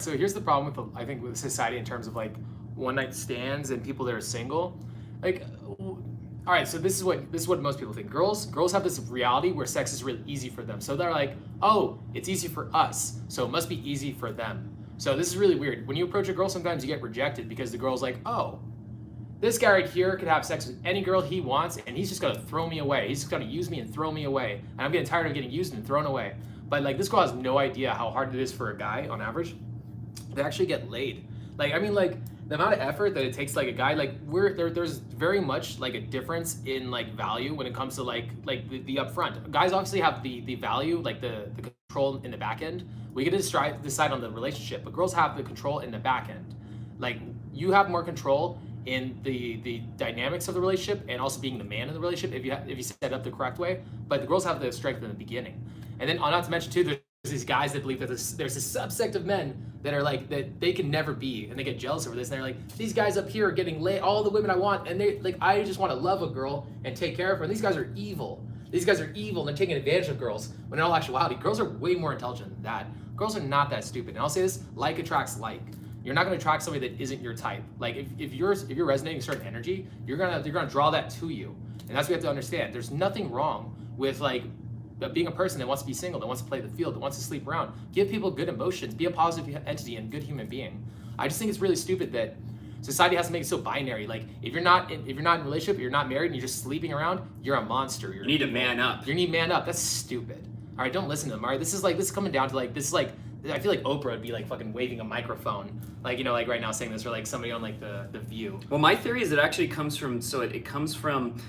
So here's the problem with I think with society in terms of like one night stands and people that are single. Like, all right, so this is what most people think. Girls have this reality where sex is really easy for them. So they're like, oh, it's easy for us, so it must be easy for them. So this is really weird. When you approach a girl, sometimes you get rejected because the girl's like, oh, this guy right here could have sex with any girl he wants, and he's just gonna throw me away. He's just gonna use me and throw me away, and I'm getting tired of getting used and thrown away. But like, this girl has no idea how hard it is for a guy on average to actually get laid. Like, I mean, like the amount of effort that it takes, like a guy, like there's very much like a difference in like value when it comes to like the upfront. Guys obviously have the value, like the control in the back end. We get to decide on the relationship, but girls have the control in the back end. Like, you have more control in the dynamics of the relationship and also being the man in the relationship if you set it up the correct way. But the girls have the strength in the beginning. And then not to mention too, there's these guys that believe that there's this subsect of men that are like, that they can never be, and they get jealous over this, and they're like, these guys up here are getting laid, all the women I want, and they like, I just want to love a girl and take care of her, and these guys are evil. These guys are evil, and they're taking advantage of girls, when in all actuality, girls are way more intelligent than that. Girls are not that stupid. And I'll say this, like attracts like. You're not going to attract somebody that isn't your type. Like, if you're resonating a certain energy, you're gonna draw that to you. And that's what you have to understand. There's nothing wrong with like being a person that wants to be single, that wants to play the field, that wants to sleep around. Give people good emotions, be a positive entity and good human being. I just think it's really stupid that society has to make it so binary. Like, if you're not in a relationship, you're not married, and you're just sleeping around, you're a monster. You need to man up. You need to man up. That's stupid. All right, don't listen to them. All right, this is coming down to like, this is like, I feel like Oprah would be like fucking waving a microphone, like, you know, like right now saying this, or like somebody on like the View. Well, my theory is it actually comes from, it comes from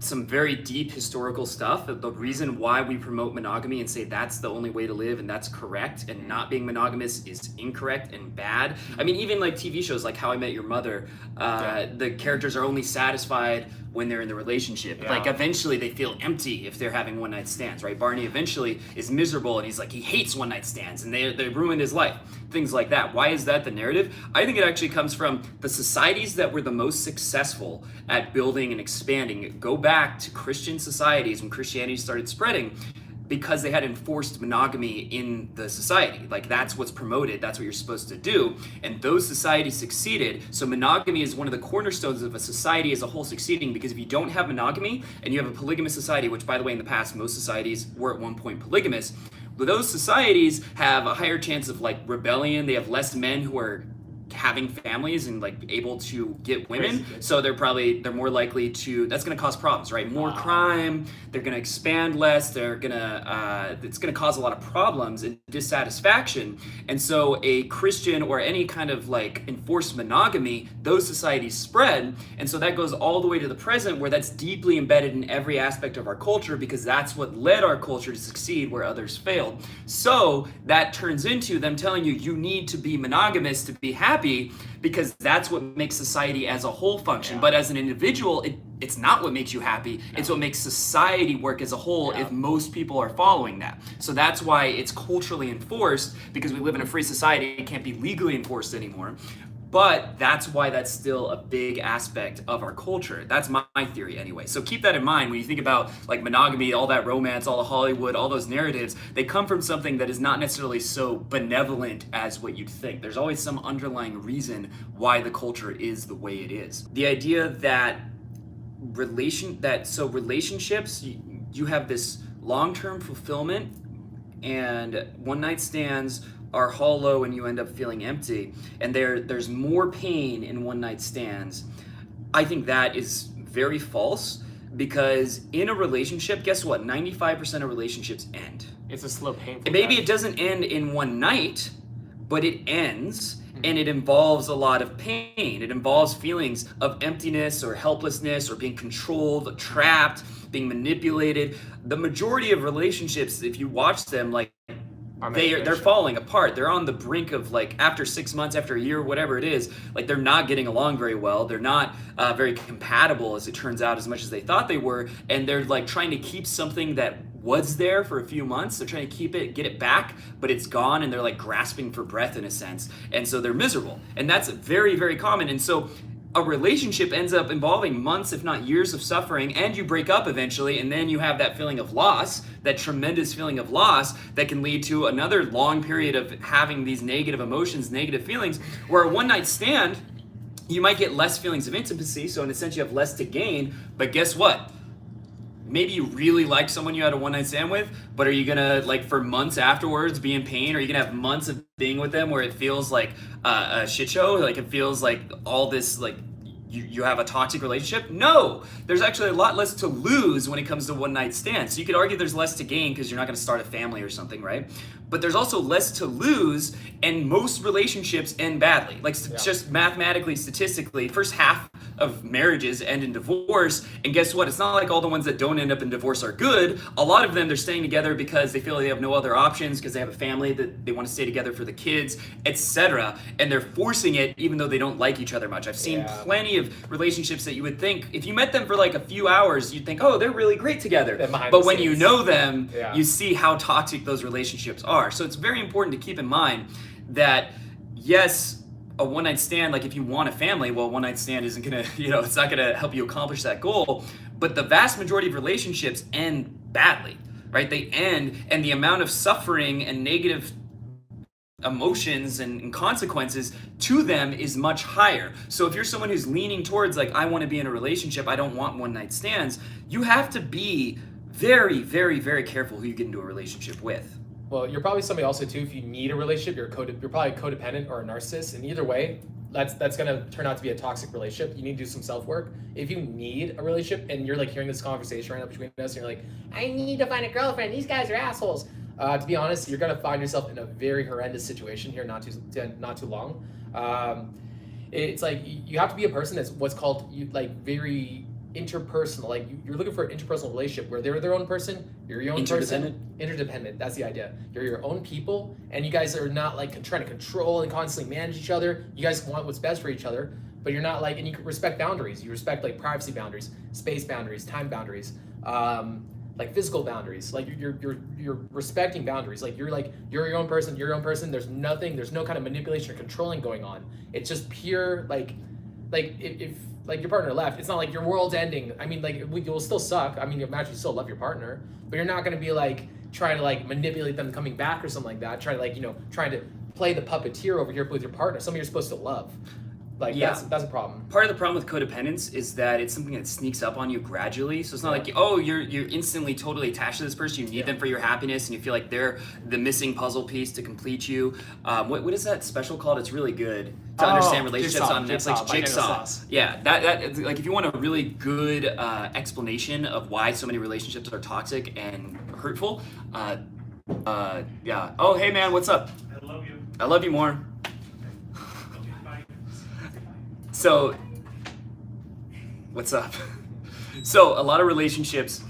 some very deep historical stuff. The reason why we promote monogamy and say that's the only way to live and that's correct, and not being monogamous is incorrect and bad. I mean, even like TV shows like How I Met Your Mother, the characters are only satisfied when they're in the relationship. Yeah. Like, eventually they feel empty if they're having one night stands, right? Barney eventually is miserable, and he's like, he hates one night stands, and they ruined his life. Things like that. Why is that the narrative? I think it actually comes from the societies that were the most successful at building and expanding. Go back to Christian societies when Christianity started spreading, because they had enforced monogamy in the society. Like, that's what's promoted, that's what you're supposed to do, and those societies succeeded. So monogamy is one of the cornerstones of a society as a whole succeeding, because if you don't have monogamy and you have a polygamous society, which, by the way, in the past most societies were at one point polygamous, those societies have a higher chance of like rebellion. They have less men who are having families and like able to get women, so they're more likely to, that's going to cause problems, right? More crime, they're going to expand less, they're going to it's going to cause a lot of problems and dissatisfaction. And so a Christian or any kind of like enforced monogamy, those societies spread, and so that goes all the way to the present, where that's deeply embedded in every aspect of our culture, because that's what led our culture to succeed where others failed. So that turns into them telling you, you need to be monogamous to be happy, because that's what makes society as a whole function. But as an individual, it's not what makes you happy. It's what makes society work as a whole if most people are following that. So that's why it's culturally enforced, because we live in a free society. It can't be legally enforced anymore. But that's why that's still a big aspect of our culture. That's my theory anyway. So keep that in mind when you think about like monogamy, all that romance, all the Hollywood, all those narratives. They come from something that is not necessarily so benevolent as what you'd think. There's always some underlying reason why the culture is the way it is. The idea that relationships, you have this long-term fulfillment, and one night stands are hollow and you end up feeling empty, and there's more pain in one night stands. I think that is very false, because in a relationship, guess what? 95% of relationships end. It's a slow, painful Maybe it doesn't end in one night, but it ends, and it involves a lot of pain. It involves feelings of emptiness or helplessness or being controlled, trapped, being manipulated. The majority of relationships, if you watch them, like, they're falling apart. They're on the brink of, like, after 6 months, after a year, whatever it is, like, they're not getting along very well. They're not very compatible, as it turns out, as much as they thought they were. And they're like trying to keep something that was there for a few months. They're trying to keep it, get it back, but it's gone, and they're like grasping for breath in a sense. And so they're miserable. And that's very, very common. And so a relationship ends up involving months, if not years of suffering, and you break up eventually, and then you have that feeling of loss, that tremendous feeling of loss that can lead to another long period of having these negative emotions, negative feelings, where a one-night stand, you might get less feelings of intimacy, so in a sense you have less to gain, but guess what? Maybe you really like someone you had a one-night stand with, but are you gonna, like, for months afterwards be in pain? Are you gonna have months of being with them where it feels like a shit show? Like, it feels like all this, like, you have a toxic relationship? No! There's actually a lot less to lose when it comes to one-night stands. So you could argue there's less to gain because you're not gonna start a family or something, right? But there's also less to lose, and most relationships end badly. Like, just mathematically, statistically, first half of marriages end in divorce, and guess what? It's not like all the ones that don't end up in divorce are good. A lot of them, they're staying together because they feel like they have no other options, because they have a family that they want to stay together for the kids, etc. And they're forcing it even though they don't like each other much. I've seen plenty of relationships that you would think, if you met them for like a few hours, you'd think, oh, they're really great together. But when you know them, you see how toxic those relationships are. So it's very important to keep in mind that, yes, a one-night stand, like if you want a family, well, one night stand isn't gonna, it's not gonna help you accomplish that goal. But the vast majority of relationships end badly, right? They end, and the amount of suffering and negative emotions and consequences to them is much higher. So if you're someone who's leaning towards, like, I want to be in a relationship, I don't want one-night stands, you have to be very, very, very careful who you get into a relationship with. Well, you're probably somebody also too, if you need a relationship, you're probably codependent or a narcissist, and either way, that's gonna turn out to be a toxic relationship. You need to do some self-work. If you need a relationship and you're like hearing this conversation right now between us, and you're like, I need to find a girlfriend, these guys are assholes. To be honest, you're gonna find yourself in a very horrendous situation here not too long. It's like you have to be a person that's what's called very interpersonal. Like you're looking for an interpersonal relationship where they're their own person, you're your own person. Interdependent. That's the idea. You're your own people, and you guys are not like trying to control and constantly manage each other. You guys want what's best for each other, but you're not like, and you can respect boundaries. You respect like privacy boundaries, space boundaries, time boundaries, like physical boundaries. Like you're respecting boundaries. Like you're your own person. You're your own person. There's no kind of manipulation or controlling going on. It's just pure like if like your partner left, it's not like your world's ending. I mean, like you'll still suck. I mean, you imagine you still love your partner, but you're not gonna be like trying to like manipulate them coming back or something like that. Trying to play the puppeteer over here with your partner, somebody you're supposed to love. Like that's a problem. Part of the problem with codependence is that it's something that sneaks up on you gradually. So it's not like, oh, you're instantly totally attached to this person. You need them for your happiness, and you feel like they're the missing puzzle piece to complete you. What is that special called? It's really good to understand relationships on Netflix. Jigsaw. Yeah, that like if you want a really good explanation of why so many relationships are toxic and hurtful. Yeah. Oh, hey man, what's up? I love you. I love you more. So, what's up? So, a lot of relationships,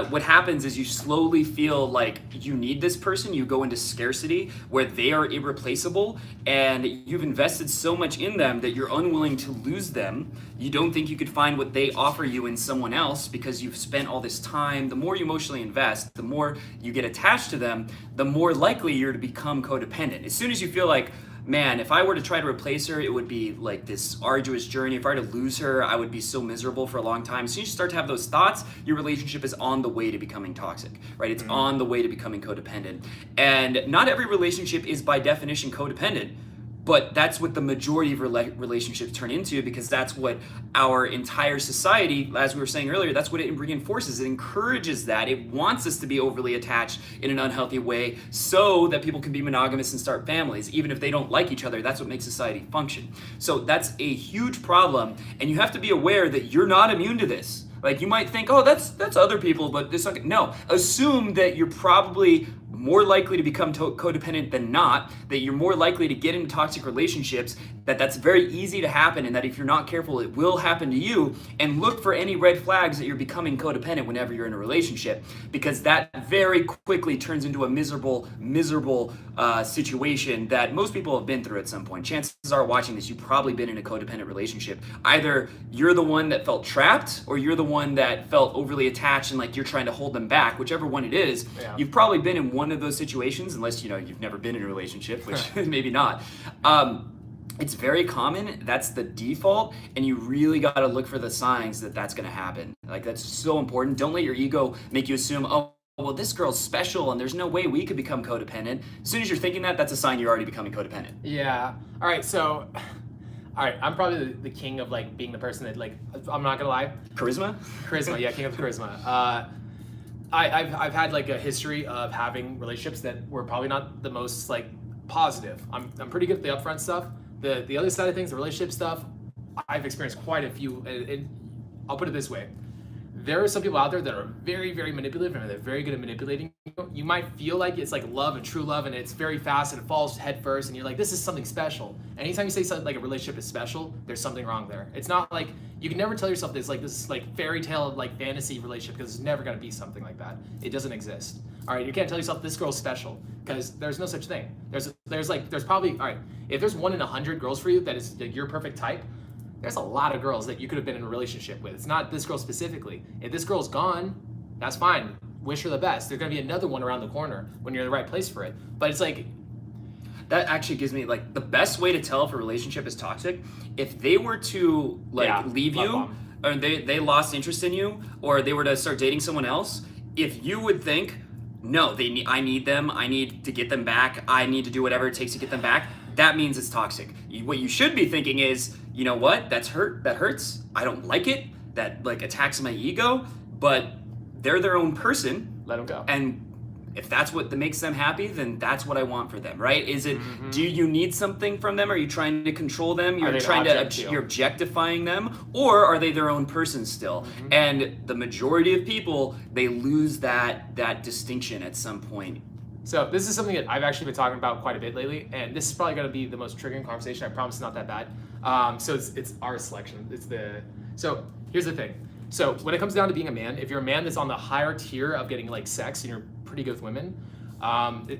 what happens is you slowly feel like you need this person. You go into scarcity where they are irreplaceable, and you've invested so much in them that you're unwilling to lose them. You don't think you could find what they offer you in someone else because you've spent all this time. The more you emotionally invest, the more you get attached to them, the more likely you're to become codependent. As soon as you feel like, man, if I were to try to replace her, it would be like this arduous journey. If I were to lose her, I would be so miserable for a long time. As soon as you start to have those thoughts, your relationship is on the way to becoming toxic, right? It's on the way to becoming codependent. And not every relationship is by definition codependent, but that's what the majority of relationships turn into, because that's what our entire society, as we were saying earlier, that's what it reinforces. It encourages that. It wants us to be overly attached in an unhealthy way so that people can be monogamous and start families. Even if they don't like each other, that's what makes society function. So that's a huge problem, and you have to be aware that you're not immune to this. Like, you might think, oh, that's other people, but this, no. Assume that you're probably more likely to become codependent than not, that you're more likely to get into toxic relationships, that's very easy to happen, and that if you're not careful, it will happen to you. And look for any red flags that you're becoming codependent whenever you're in a relationship, because that very quickly turns into a miserable situation that most people have been through at some point. Chances are, watching this, you've probably been in a codependent relationship. Either you're the one that felt trapped, or you're the one that felt overly attached and like you're trying to hold them back. Whichever one it is, you've probably been in one of those situations, unless you've never been in a relationship, which maybe not. It's very common. That's the default, and you really got to look for the signs that that's going to happen. Like, that's so important. Don't let your ego make you assume, oh, well, this girl's special and there's no way we could become codependent. As soon as you're thinking that, that's a sign you're already becoming codependent. Yeah. All right. So, all right. I'm probably the king of like being the person that like, I'm not gonna lie. Charisma? Charisma. Yeah, king of charisma. I've had like a history of having relationships that were probably not the most like positive. I'm pretty good at the upfront stuff. The other side of things, the relationship stuff, I've experienced quite a few. And I'll put it this way: there are some people out there that are very, very manipulative, and they're very good at manipulating you. You might feel like it's like love and true love, and it's very fast and it falls head first, and you're like, this is something special. Anytime you say something like a relationship is special, there's something wrong there. It's not like, you can never tell yourself this like fairy tale like fantasy relationship, because it's never gonna be something like that. It doesn't exist. All right, you can't tell yourself this girl's special, because there's no such thing. There's probably, all right, if there's 1 in 100 girls for you that is like your perfect type, there's a lot of girls that you could have been in a relationship with. It's not this girl specifically. If this girl's gone, that's fine. Wish her the best. There's gonna be another one around the corner when you're in the right place for it. But it's like, that actually gives me like the best way to tell if a relationship is toxic. If they were to like leave you, bomb. or they lost interest in you, or they were to start dating someone else, if you would think, no, I need them, I need to get them back, I need to do whatever it takes to get them back, that means it's toxic. What you should be thinking is, you know what, that hurts, I don't like it, that like attacks my ego, but they're their own person. Let them go. And if that's what makes them happy, then that's what I want for them, right? Is it, do you need something from them? Are you trying to control them? You're you're objectifying them? Or are they their own person still? And the majority of people, they lose that distinction at some point. So this is something that I've actually been talking about quite a bit lately, and this is probably going to be the most triggering conversation. I promise it's not that bad. So it's our selection. So here's the thing. So when it comes down to being a man, if you're a man that's on the higher tier of getting like sex and you're pretty good with women,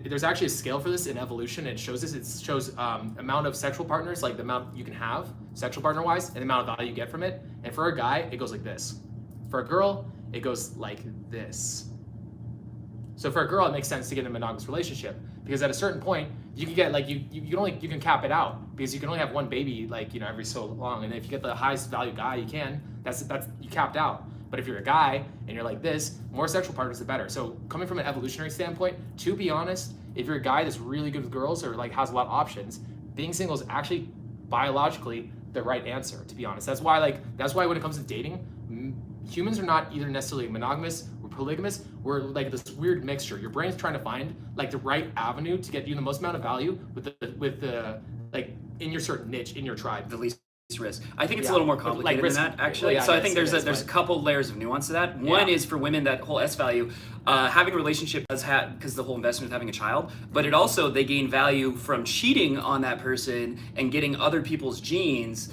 there's actually a scale for this in evolution. It shows this. It shows amount of sexual partners, like the amount you can have sexual partner wise, and the amount of value you get from it. And for a guy, it goes like this. For a girl, it goes like this. So for a girl, it makes sense to get in a monogamous relationship, because at a certain point, you can get like you can cap it out, because you can only have one baby like every so long, and if you get the highest value guy you can, that's you capped out. But if you're a guy and you're like this, more sexual partners the better. So coming from an evolutionary standpoint, to be honest, if you're a guy that's really good with girls or like has a lot of options, being single is actually biologically the right answer. To be honest, that's why when it comes to dating, humans are not either necessarily monogamous or polygamous. We're like this weird mixture. Your brain's trying to find like the right avenue to get you the most amount of value with the like in your certain niche, in your tribe. The least risk. I think it's a little more complicated than that, actually. So I think there's a couple layers of nuance to that. One is for women, that whole S value, having a relationship does have, because the whole investment of having a child, but it also, they gain value from cheating on that person and getting other people's genes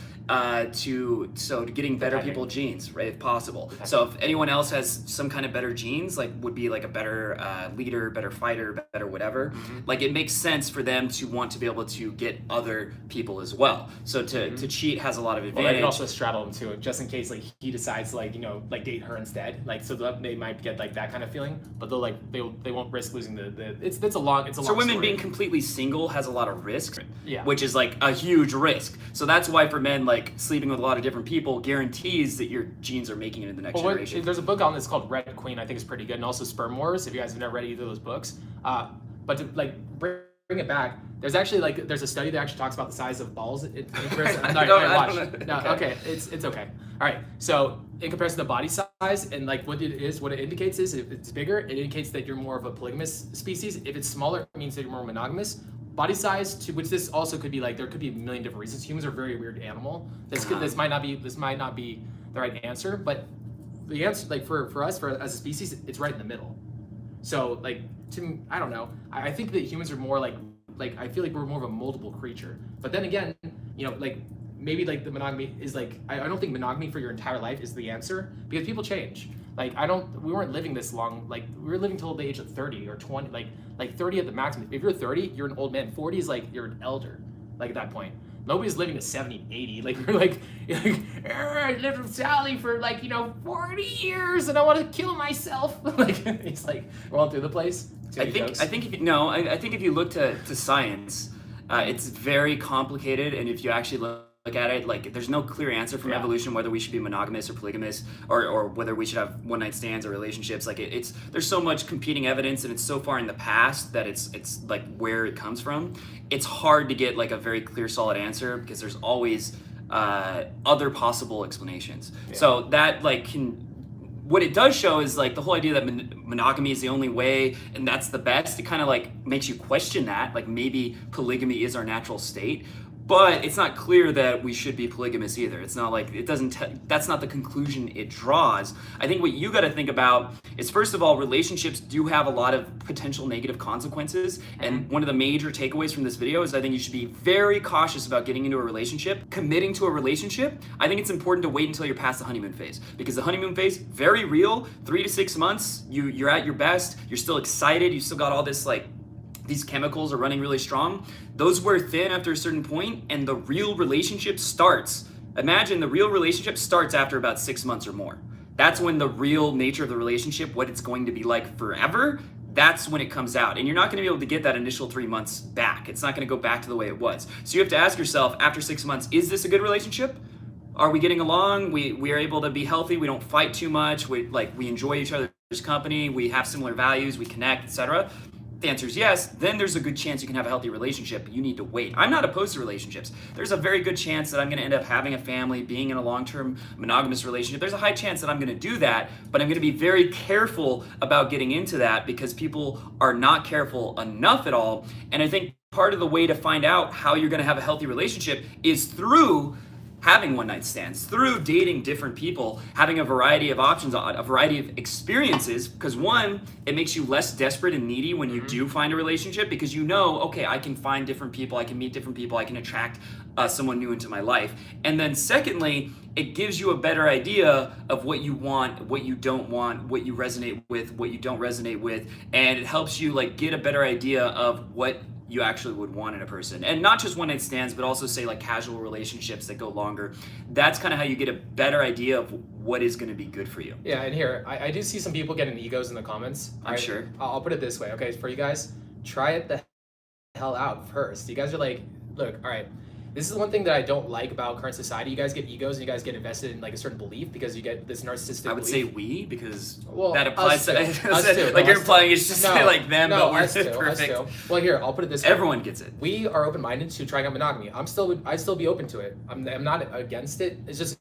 to getting better people genes, right, if possible. So if anyone else has some kind of better genes, like would be like a better leader, better fighter, better whatever, like it makes sense for them to want to be able to get other people as well. So to cheat has a lot of advantage. Well, they can also straddle them too, just in case like he decides like like date her instead, like so that they might get like that kind of feeling, but they won't risk losing it's a long so women story. Being completely single has a lot of risk, yeah, which is like a huge risk. So that's why for men, like sleeping with a lot of different people guarantees that your genes are making it in the next generation. There's a book on this called Red Queen, I think is pretty good, and also Sperm Wars, if you guys have never read either of those books. But to like bring it back, there's actually there's a study that actually talks about the size of balls in comparison. Okay, it's okay. All right, so in comparison to body size, and like what it indicates is, if it's bigger, it indicates that you're more of a polygamous species. If it's smaller, it means that you're more monogamous. Body size, to which this also could be like, there could be a million different reasons. Humans are a very weird animal. This might not be the right answer, but the answer, like for us, as a species, it's right in the middle. So like, I don't know. I think that humans are more like I feel like we're more of a moldable creature. But then again, like maybe like the monogamy is like, I don't think monogamy for your entire life is the answer, because people change. Like we weren't living this long. Like we were living till the age of 30 or 20, like 30 at the maximum. If you're 30, you're an old man. 40 is like you're an elder. Like at that point, nobody's living to 70, 80. Like you're like I lived with Sally for 40 years, and I want to kill myself. Like it's like we're all through the place. I think if you look to science, It's very complicated, and if you actually look at it, like there's no clear answer from evolution whether we should be monogamous or polygamous, or whether we should have one night stands or relationships. Like it's there's so much competing evidence, and it's so far in the past that it's like where it comes from. It's hard to get like a very clear, solid answer because there's always other possible explanations. So that like what it does show is like the whole idea that monogamy is the only way and that's the best. It kind of like makes you question that, like maybe polygamy is our natural state. But it's not clear that we should be polygamous either. It's not like, it doesn't, that's not the conclusion it draws. I think what you gotta think about is, first of all, relationships do have a lot of potential negative consequences. And one of the major takeaways from this video is I think you should be very cautious about getting into a relationship, committing to a relationship. I think it's important to wait until you're past the honeymoon phase, because the honeymoon phase, very real, 3 to 6 months, you're at your best, you're still excited, you still got all this like, these chemicals are running really strong. Those wear thin after a certain point, and the real relationship starts. Imagine the real relationship starts after about 6 months or more. That's when the real nature of the relationship, what it's going to be like forever, that's when it comes out. And you're not gonna be able to get that initial 3 months back. It's not gonna go back to the way it was. So you have to ask yourself, after 6 months, is this a good relationship? Are we getting along? We are able to be healthy, we don't fight too much, we enjoy each other's company, we have similar values, we connect, etc. The answer is yes, then there's a good chance you can have a healthy relationship, but you need to wait. I'm not opposed to relationships. There's a very good chance that I'm gonna end up having a family, being in a long-term monogamous relationship. There's a high chance that I'm gonna do that, but I'm gonna be very careful about getting into that because people are not careful enough at all. And I think part of the way to find out how you're gonna have a healthy relationship is through having one night stands, through dating different people, having a variety of options, a variety of experiences, because one, it makes you less desperate and needy when you do find a relationship, because you know, okay, I can find different people, I can meet different people, I can attract someone new into my life. And then secondly, it gives you a better idea of what you want, what you don't want, what you resonate with, what you don't resonate with, and it helps you like get a better idea of what you actually would want in a person. And not just one night stands, but also say like casual relationships that go longer. That's kind of how you get a better idea of what is gonna be good for you. Yeah, and here, I do see some people getting egos in the comments. I'm sure. I'll put it this way, okay, for you guys, try it the hell out first. You guys are like, look, all right, this is the one thing that I don't like about current society. You guys get egos and you guys get invested in like a certain belief because you get this narcissistic I would belief. say we, because well, that applies to us too. like you're implying it's just like them, no, but we're us too, perfect. us too. Well, here, I'll put it this way. Everyone gets it. We are open-minded to trying out monogamy. I'd still be open to it. I'm not against it. It's just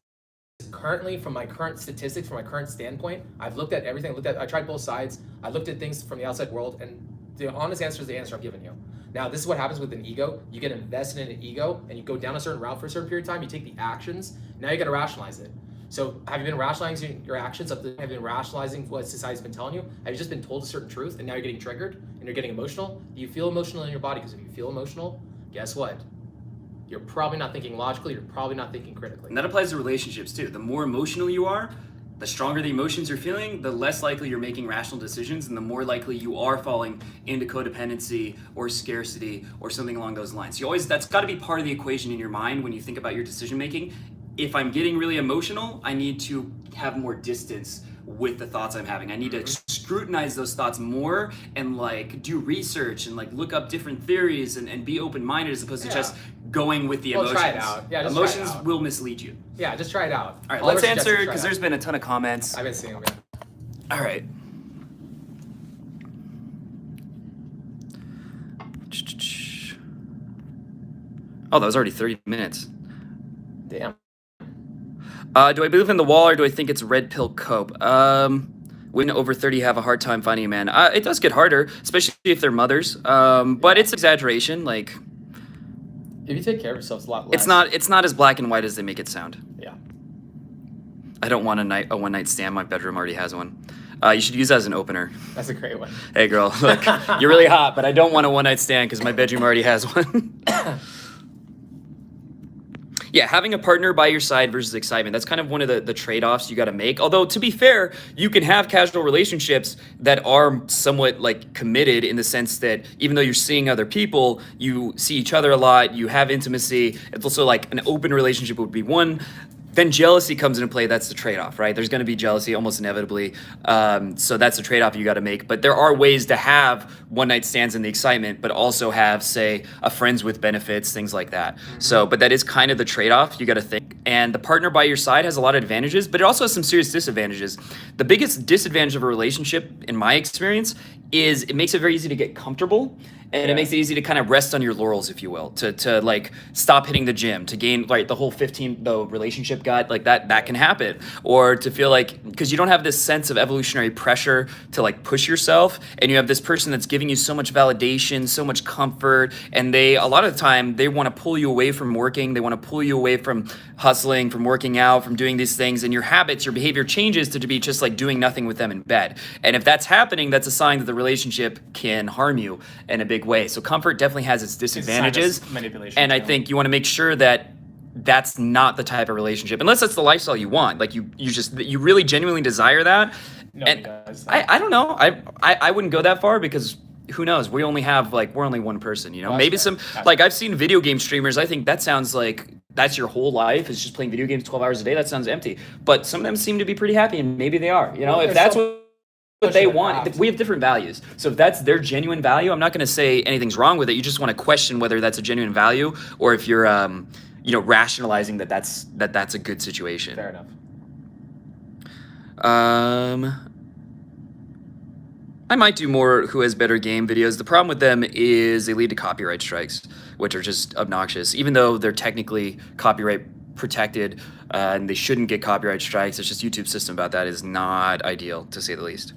currently, from my current statistics, from my current standpoint, I've looked at everything. I tried both sides. I looked at things from the outside world, and the honest answer is the answer I'm giving you. Now, this is what happens with an ego. You get invested in an ego, and you go down a certain route for a certain period of time. You take the actions. Now you got to rationalize it. So, have you been rationalizing your actions? Have you been rationalizing what society's been telling you? Have you just been told a certain truth, and now you're getting triggered, and you're getting emotional? Do you feel emotional in your body? Because if you feel emotional, guess what? You're probably not thinking logically. You're probably not thinking critically. And that applies to relationships too. The more emotional you are, the stronger the emotions you're feeling, the less likely you're making rational decisions, and the more likely you are falling into codependency or scarcity or something along those lines. That's got to be part of the equation in your mind when you think about your decision making. If I'm getting really emotional, I need to have more distance with the thoughts I'm having. I need to scrutinize those thoughts more and like do research and like look up different theories and be open-minded as opposed to just going with the emotions. Try it out. Yeah, just emotions try it out. will mislead you. Yeah, just try it out. All right, let's answer, because there's been a ton of comments. I've been seeing them. Yeah. All right. Oh, that was already 30 minutes. Damn. Do I believe in the wall, or do I think it's red pill cope? Women over 30 have a hard time finding a man. It does get harder, especially if they're mothers. But it's exaggeration. Like, if you take care of yourself, it's a lot less. It's not as black and white as they make it sound. Yeah. I don't want a one night stand. My bedroom already has one. You should use that as an opener. That's a great one. Hey girl, look, you're really hot, but I don't want a one night stand because my bedroom already has one. Yeah, having a partner by your side versus excitement. That's kind of one of the trade-offs you got to make. Although, to be fair, you can have casual relationships that are somewhat like committed in the sense that even though you're seeing other people, you see each other a lot, you have intimacy. It's also like an open relationship would be one then jealousy comes into play. That's the trade-off, right? There's going to be jealousy almost inevitably. So that's the trade-off you got to make. But there are ways to have one night stands and the excitement, but also have, say, a friends with benefits, things like that. So, but that is kind of the trade-off you got to think. And the partner by your side has a lot of advantages, but it also has some serious disadvantages. The biggest disadvantage of a relationship, in my experience, is it makes it very easy to get comfortable. And it makes it easy to kind of rest on your laurels, if you will, to like stop hitting the gym, to gain like the whole 15, the relationship gut, like that can happen. Or to feel like, because you don't have this sense of evolutionary pressure to like push yourself, and you have this person that's giving you so much validation, so much comfort, and a lot of the time, they want to pull you away from working, they want to pull you away from hustling, from working out, from doing these things, and your habits, your behavior changes to be just like doing nothing with them in bed. And if that's happening, that's a sign that the relationship can harm you in a big way. So comfort definitely has its disadvantages, manipulation, and I think you want to make sure that that's not the type of relationship, unless that's the lifestyle you want. Like you really genuinely desire that. Nobody And does. I don't know. I wouldn't go that far, because who knows? We're only one person, you know? Well, Maybe that's fair. some, like I've seen video game streamers, I think that sounds like that's your whole life, is just playing video games 12 hours a day. That sounds empty. But some of them seem to be pretty happy, and maybe they are, you know? Well, If that's what they Push it want. out. We have different values. So if that's their genuine value, I'm not going to say anything's wrong with it. You just want to question whether that's a genuine value, or if you're, rationalizing that's a good situation. Fair enough. I might do more who has better game videos. The problem with them is they lead to copyright strikes, which are just obnoxious. Even though they're technically copyright protected, and they shouldn't get copyright strikes, it's just YouTube's system about that is not ideal, to say the least.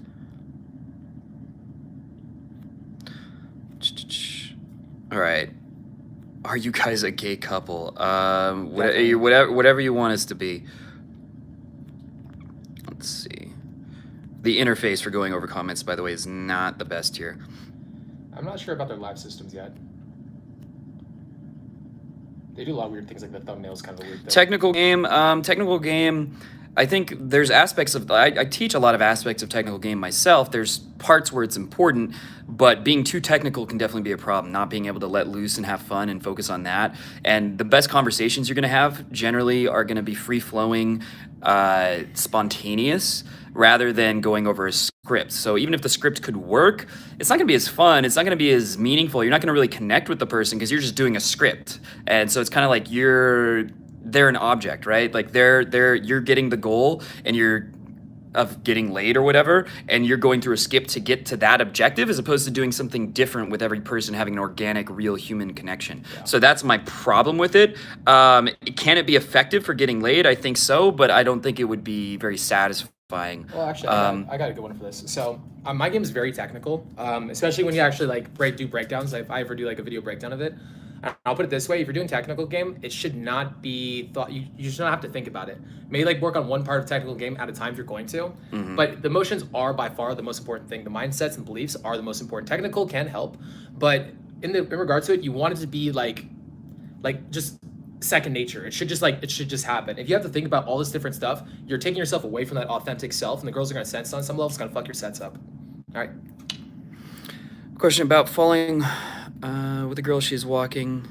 All right. Are you guys a gay couple? Whatever you want us to be. Let's see. The interface for going over comments, by the way, is not the best here. I'm not sure about their live systems yet. They do a lot of weird things, like the thumbnails kind of a weird thing. Technical game. I think there's aspects of, I teach a lot of aspects of technical game myself. There's parts where it's important, but being too technical can definitely be a problem. Not being able to let loose and have fun and focus on that. And the best conversations you're going to have generally are going to be free-flowing, spontaneous, rather than going over a script. So even if the script could work, it's not going to be as fun. It's not going to be as meaningful. You're not going to really connect with the person because you're just doing a script. And so it's kind of like they're an object, right? Like you're getting the goal, and you're of getting laid or whatever, and you're going through a skip to get to that objective, as opposed to doing something different with every person having an organic, real human connection. Yeah. So that's my problem with it. Can it be effective for getting laid? I think so, but I don't think it would be very satisfying. Well, actually, I got a good one for this. So my game is very technical, especially when you actually like do breakdowns. If I ever do like a video breakdown of it, I'll put it this way: if you're doing technical game, it should not be thought. You should not have to think about it. Maybe like work on one part of technical game at a time if you're going to. Mm-hmm. But the emotions are by far the most important thing. The mindsets and beliefs are the most important. Technical can help, but in regards to it, you want it to be like just second nature. It should just happen. If you have to think about all this different stuff, you're taking yourself away from that authentic self, and the girls are gonna sense on some level. It's gonna fuck your sets up. All right. Question about falling with a girl she's walking.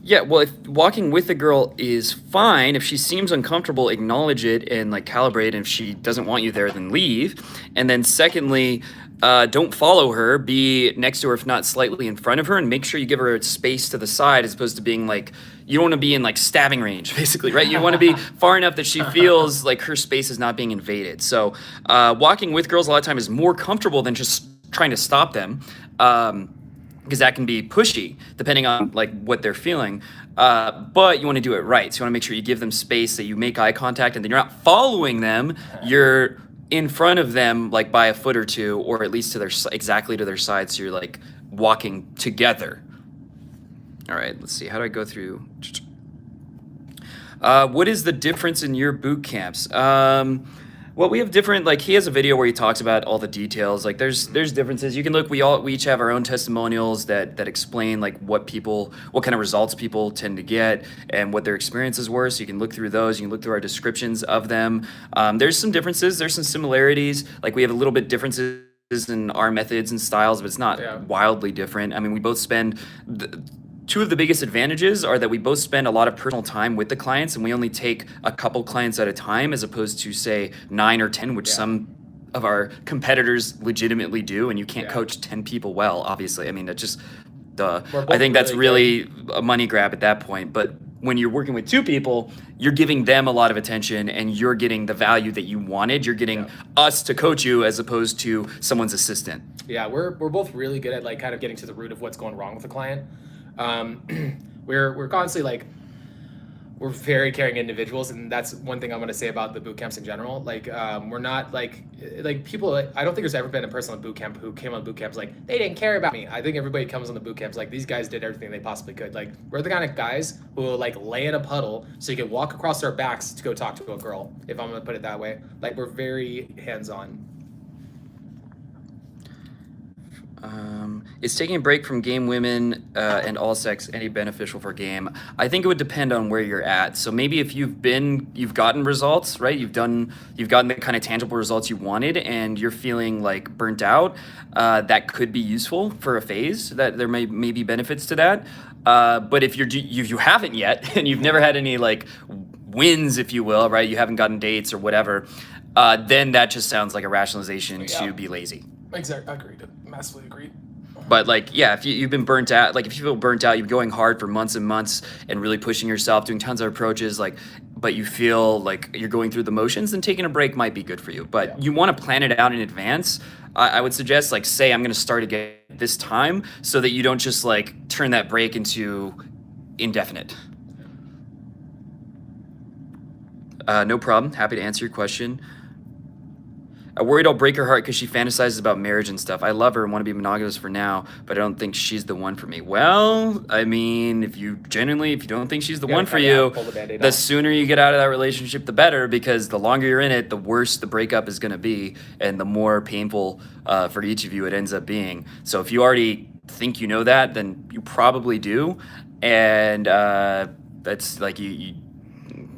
Yeah, well, if walking with a girl is fine, if she seems uncomfortable, acknowledge it and like calibrate. And if she doesn't want you there, then leave. And then secondly, don't follow her. Be next to her, if not slightly in front of her, and make sure you give her space to the side, as opposed to being like, you don't want to be in like stabbing range, basically, right? You want to be far enough that she feels like her space is not being invaded. So walking with girls a lot of time is more comfortable than just trying to stop them, because that can be pushy depending on like what they're feeling. But you want to do it right. So you want to make sure you give them space, that you make eye contact, and then you're not following them. You're in front of them like by a foot or two, or at least exactly to their side. So you're like walking together. All right, let's see. How do I go through? What is the difference in your boot camps? Well, we have different, like he has a video where he talks about all the details. Like there's differences. You can look, we each have our own testimonials that explain like what kind of results people tend to get and what their experiences were. So you can look through those. You can look through our descriptions of them. There's some differences. There's some similarities. Like we have a little bit differences in our methods and styles, but it's not wildly different. I mean, we both spend two of the biggest advantages are that we both spend a lot of personal time with the clients, and we only take a couple clients at a time, as opposed to say 9 or 10, which some of our competitors legitimately do. And you can't coach 10 people well, obviously. I mean, that's just I think that's really a money grab at that point. But when you're working with 2 people, you're giving them a lot of attention, and you're getting the value that you wanted. You're getting us to coach you as opposed to someone's assistant. Yeah, we're both really good at like kind of getting to the root of what's going wrong with the client. We're constantly like, we're very caring individuals, and that's one thing I'm going to say about the boot camps in general. Like, we're not like people. I don't think there's ever been a person on boot camp who came on boot camps like they didn't care about me. I think everybody comes on the boot camps like these guys did everything they possibly could. Like, we're the kind of guys who will like lay in a puddle so you can walk across our backs to go talk to a girl. If I'm going to put it that way, like we're very hands-on. Is taking a break from game women and all sex any beneficial for game? I think it would depend on where you're at. So maybe if you've gotten results, right? You've gotten the kind of tangible results you wanted, and you're feeling like burnt out. That could be useful for a phase. That there may be benefits to that. But if you haven't yet, and you've never had any like wins, if you will, right? You haven't gotten dates or whatever. Then that just sounds like a rationalization to be lazy. Exactly, agreed. Massively agreed. But like, yeah, if you've been burnt out, like if you feel burnt out, you're going hard for months and months and really pushing yourself, doing tons of approaches, like, but you feel like you're going through the motions, then taking a break might be good for you. But you want to plan it out in advance. I would suggest like, say I'm going to start again this time, so that you don't just like turn that break into indefinite. No problem. Happy to answer your question. I'm worried I'll break her heart because she fantasizes about marriage and stuff. I love her and want to be monogamous for now, but I don't think she's the one for me. Well, I mean, if you don't think she's the one for you, the sooner you get out of that relationship, the better, because the longer you're in it, the worse the breakup is going to be, and the more painful for each of you it ends up being. So if you already think you know that, then you probably do, and that's like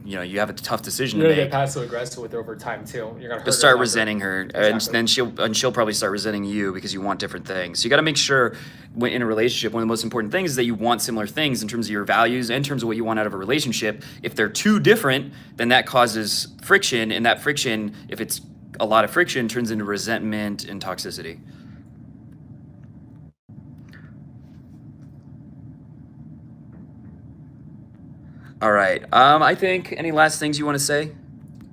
you know, you have a tough decision to make. You're gonna get passive aggressive with her over time too. You're gonna start resenting her, exactly. and then she'll probably start resenting you because you want different things. So you got to make sure when in a relationship, one of the most important things is that you want similar things in terms of your values and in terms of what you want out of a relationship. If they're too different, then that causes friction, and that friction, if it's a lot of friction, turns into resentment and toxicity. All right. I think, any last things you want to say?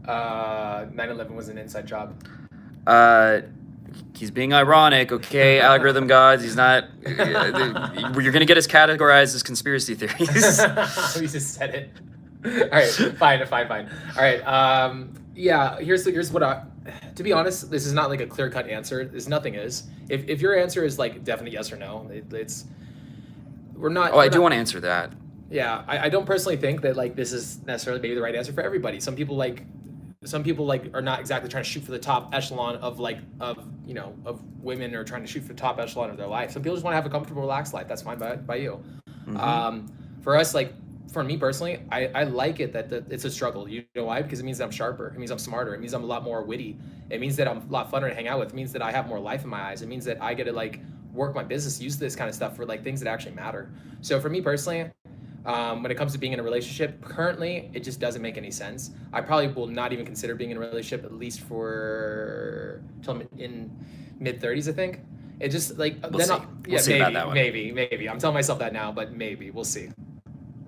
9/11 was an inside job. He's being ironic, okay? Algorithm gods. He's not. You're gonna get us categorized as conspiracy theories. We just said it. All right, fine. All right. Yeah. Here's what to be honest, this is not like a clear-cut answer. Nothing is. If your answer is like definite yes or no, we're not. Oh, I do want to answer that. Yeah, I don't personally think that like this is necessarily maybe the right answer for everybody. Some people are not exactly trying to shoot for the top echelon of women, or trying to shoot for the top echelon of their life. Some people just want to have a comfortable, relaxed life. That's fine by you. Mm-hmm. For us, like for me personally, I like it that it's a struggle. You know why? Because it means that I'm sharper. It means I'm smarter. It means I'm a lot more witty. It means that I'm a lot funner to hang out with. It means that I have more life in my eyes. It means that I get to like work my business, use this kind of stuff for like things that actually matter. So for me personally, when it comes to being in a relationship, currently, it just doesn't make any sense. I probably will not even consider being in a relationship till I'm in mid-30s, I think. It just like we'll see. We'll see about that one. Maybe. I'm telling myself that now, but maybe we'll see.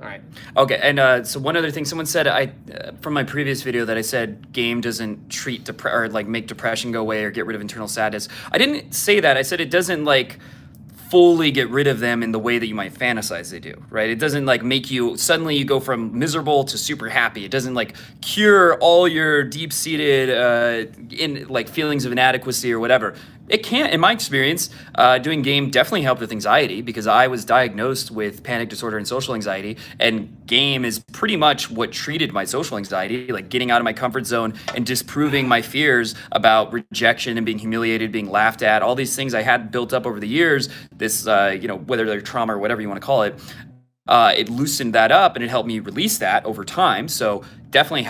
All right. Okay, and so one other thing, someone said from my previous video that I said game doesn't treat or like make depression go away or get rid of internal sadness. I didn't say that. I said it doesn't like fully get rid of them in the way that you might fantasize they do, right? It doesn't like make you suddenly you go from miserable to super happy. It doesn't like cure all your deep-seated in like feelings of inadequacy or whatever. It can't, in my experience, doing game definitely helped with anxiety, because I was diagnosed with panic disorder and social anxiety, and game is pretty much what treated my social anxiety, like getting out of my comfort zone and disproving my fears about rejection and being humiliated, being laughed at, all these things I had built up over the years, this, whether they're trauma or whatever you want to call it. it loosened that up and it helped me release that over time. So definitely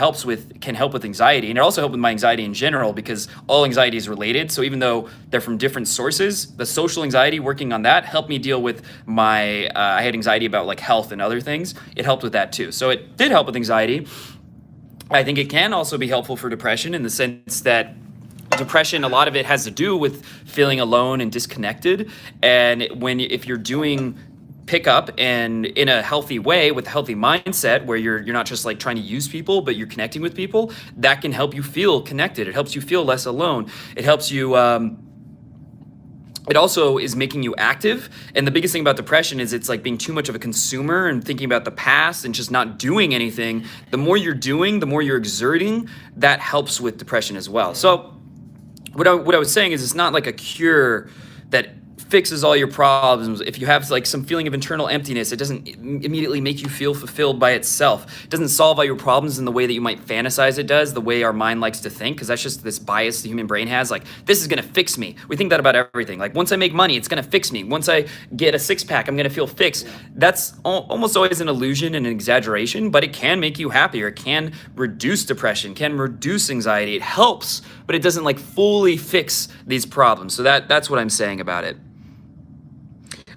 can help with anxiety, and it also helped with my anxiety in general because all anxiety is related. So even though they're from different sources, the social anxiety, working on that helped me deal with my, I had anxiety about like health and other things. It helped with that too. So it did help with anxiety. I think it can also be helpful for depression in the sense that depression, a lot of it has to do with feeling alone and disconnected. And if you're doing pickup and in a healthy way with a healthy mindset where you're not just like trying to use people, but you're connecting with people, that can help you feel connected. It helps you feel less alone. It helps you, it also is making you active. And the biggest thing about depression is it's like being too much of a consumer and thinking about the past and just not doing anything. The more you're doing, the more you're exerting, that helps with depression as well. So what I was saying is it's not like a cure that fixes all your problems. If you have like some feeling of internal emptiness, it doesn't immediately make you feel fulfilled by itself. It doesn't solve all your problems in the way that you might fantasize it does, the way our mind likes to think, because that's just this bias the human brain has. Like, this is gonna fix me. We think that about everything. Like, once I make money, it's gonna fix me. Once I get a six-pack, I'm gonna feel fixed. That's almost always an illusion and an exaggeration, but it can make you happier. It can reduce depression, can reduce anxiety. It helps, but it doesn't like fully fix these problems. So that's what I'm saying about it.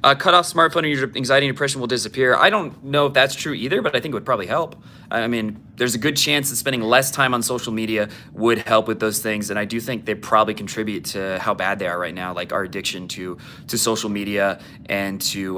Cut off smartphone and your anxiety and depression will disappear. I don't know if that's true either, but I think it would probably help. I mean, there's a good chance that spending less time on social media would help with those things, and I do think they probably contribute to how bad they are right now, like our addiction to social media and to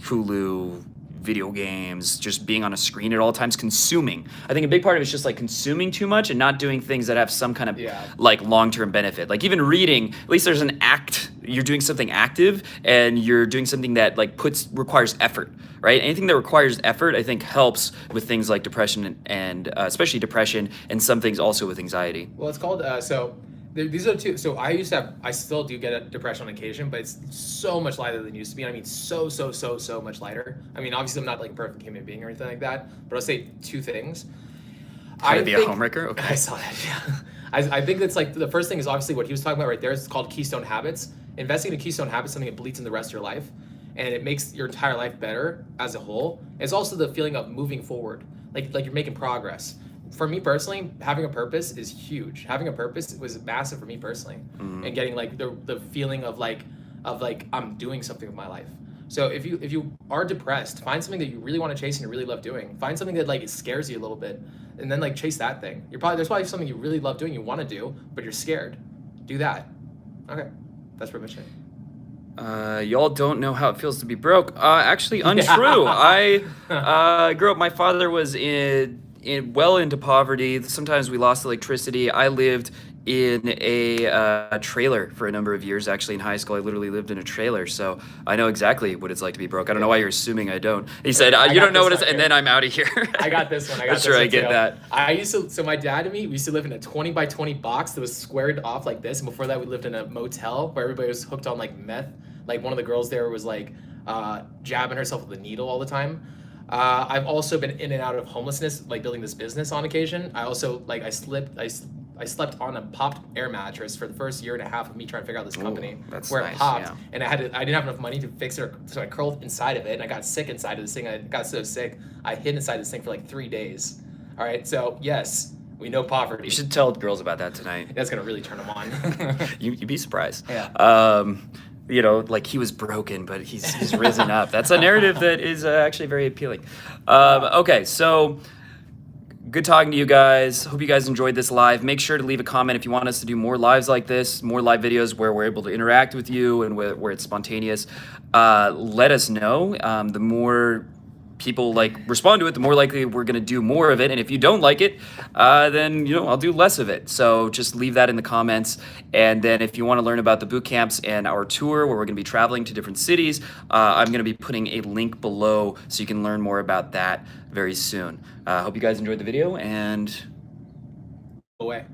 Hulu, video games, just being on a screen at all times, consuming. I think a big part of it is just like consuming too much and not doing things that have some kind of like long-term benefit. Like even reading, at least there's an act, you're doing something active and you're doing something that like requires effort, right? Anything that requires effort, I think helps with things like depression and especially depression, and some things also with anxiety. Well, it's called, these are two. So I still do get depression on occasion, but it's so much lighter than it used to be. I mean, so much lighter. I mean, obviously I'm not like a perfect human being or anything like that, but I'll say two things. Try to be a homewrecker? Okay. I saw that, yeah. I think that's like, the first thing is obviously what he was talking about right there. It's called keystone habits. Investing in a keystone habit is something that bleeds in the rest of your life, and it makes your entire life better as a whole. It's also the feeling of moving forward, like you're making progress. For me personally, having a purpose is huge. Having a purpose was massive for me personally, and getting like the feeling of like I'm doing something with my life. So if you are depressed, find something that you really want to chase and you really love doing. Find something that like it scares you a little bit, and then like chase that thing. There's probably something you really love doing, you want to do, but you're scared. Do that. Okay, that's pretty much it. Y'all don't know how it feels to be broke. Actually, untrue. I grew up. My father was well into poverty. Sometimes we lost electricity. I lived in a trailer for a number of years. Actually, in high school, I literally lived in a trailer, so I know exactly what it's like to be broke. I don't know why you're assuming I don't. He said, "You don't know what it's," and then I'm out of here. I got this one. That's right. I get that. I used to. So my dad and me, we used to live in a 20 by 20 box that was squared off like this. And before that, we lived in a motel where everybody was hooked on like meth. Like one of the girls there was like jabbing herself with a needle all the time. I've also been in and out of homelessness, like building this business on occasion. I also like I slept on a popped air mattress for the first year and a half of me trying to figure out this company. That's where nice, it popped, yeah. and I didn't have enough money to fix it, so I curled inside of it, and I got sick inside of this thing. I got so sick, I hid inside this thing for like 3 days. All right, so yes, we know poverty. You should tell girls about that tonight. That's gonna really turn them on. You'd be surprised. Yeah. You know, like he was broken, but he's risen up. That's a narrative that is actually very appealing. Okay, so good talking to you guys. Hope you guys enjoyed this live. Make sure to leave a comment if you want us to do more lives like this, more live videos where we're able to interact with you and where it's spontaneous. Let us know. The more people like respond to it, the more likely we're going to do more of it. And if you don't like it, then I'll do less of it. So just leave that in the comments. And then if you want to learn about the boot camps and our tour where we're going to be traveling to different cities, I'm going to be putting a link below so you can learn more about that very soon. Hope you guys enjoyed the video, and away.